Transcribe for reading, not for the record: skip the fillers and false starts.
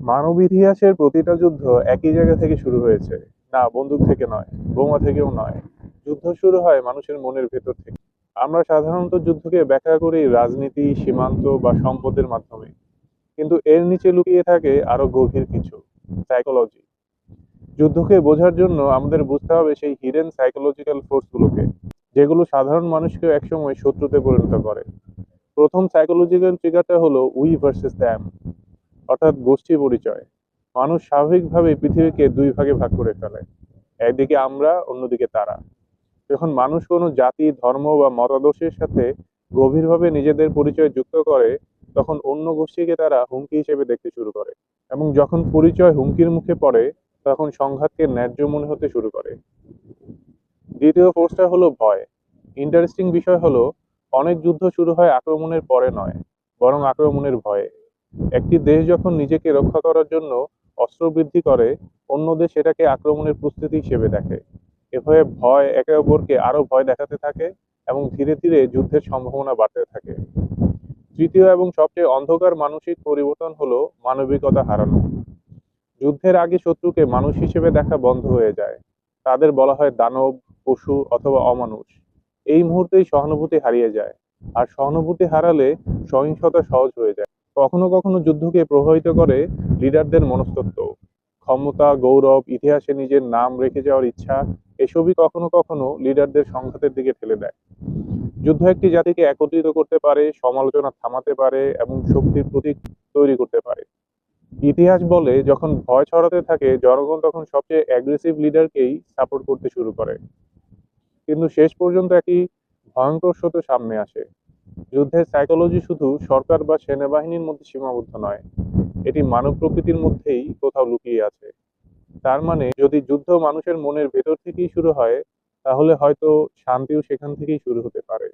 মানব ইতিহাসের প্রতিটা যুদ্ধ একই জায়গা থেকে শুরু হয়েছে। না, বন্দুক থেকে নয়, বোমা থেকেও নয়। যুদ্ধ শুরু হয় মানুষের মনের ভেতর থেকে। আমরা সাধারণত যুদ্ধকে ব্যাখ্যা করি রাজনীতি, সীমান্ত বা সম্পদের মাধ্যমে, কিন্তু এর নিচে লুকিয়ে থাকে আরো গভীর কিছু, সাইকোলজি। যুদ্ধকে বোঝার জন্য আমাদের বুঝতে হবে সেই হিডেন সাইকোলজিক্যাল ফোর্সগুলোকে, যেগুলো সাধারণ মানুষকে একসময় শত্রুতে পরিণত করে। প্রথম সাইকোলজিক্যাল ট্রিগারটা হলো উই ভার্সেস দ্যাম, অর্থাৎ গোষ্ঠী পরিচয়। মানুষ স্বাভাবিকভাবে পৃথিবীকে দুই ভাগে ভাগ করে ফেলে, একদিকে আমরা, অন্যদিকে তারা। যখন মানুষ কোনো জাতি, ধর্ম বা মতাদর্শের সাথে গভীরভাবে নিজেদের পরিচয় যুক্ত করে, তখন অন্য গোষ্ঠীকে তারা হুমকি হিসেবে দেখতে শুরু করে। এবং যখন পরিচয় হুমকির মুখে পড়ে, তখন সংঘাতকে ন্যায্য মনে হতে শুরু করে। দ্বিতীয় ফোর্সটা হলো ভয়। ইন্টারেস্টিং বিষয় হলো, অনেক যুদ্ধ শুরু হয় আক্রমণের পরে নয়, বরং আক্রমণের ভয়ে। একটি দেশ যখন নিজেকে রক্ষা করার জন্য অস্ত্র বৃদ্ধি করে, অন্য দেশ সেটাকে আক্রমণের প্রস্তুতি হিসেবে দেখে। এভাবে ভয় একে অপরকে আরো ভয় দেখাতে থাকে এবং ধীরে ধীরে যুদ্ধের সম্ভাবনা বাড়তে থাকে। তৃতীয় এবং সবচেয়ে অন্ধকার মানসিক পরিবর্তন হলো মানবিকতা হারানো। যুদ্ধের আগে শত্রুকে মানুষ হিসেবে দেখা বন্ধ হয়ে যায়। তাদের বলা হয় দানব, পশু অথবা অমানুষ। এই মুহূর্তেই সহানুভূতি হারিয়ে যায়। আর সহানুভূতি হারালে সহিংসতা সহজ হয়ে যায়। কখনো কখনো যুদ্ধকে প্রভাবিত করে লিডারদের মনস্তত্ত্ব। ক্ষমতা, গৌরব, ইতিহাসে নিজের নাম রেখে যাওয়ার ইচ্ছা, এসবই কখনো কখনো লিডারদের সংঘাতের দিকে ঠেলে দেয়। যুদ্ধ একটি জাতিকে একত্রিত করতে পারে, সমালোচনা থামাতে পারে এবং শক্তির প্রতীক তৈরি করতে পারে। ইতিহাস বলে, যখন ভয় ছড়াতে থাকে, জনগণ তখন সবচেয়ে অ্যাগ্রেসিভ লিডারকেই সাপোর্ট করতে শুরু করে। কিন্তু শেষ পর্যন্ত একটি ভয়ঙ্কর সত্য সামনে আসে। যুদ্ধের সাইকোলজি শুধু সরকার বা সেনাবাহিনীর মধ্যে সীমাবদ্ধ নয়, এটি মানব প্রকৃতির মধ্যেই কোথাও লুকিয়ে আছে। তার মানে, যদি যুদ্ধ মানুষের মনের ভেতর থেকেই শুরু হয়, তাহলে হয়তো শান্তিও সেখান থেকেই শুরু হতে পারে।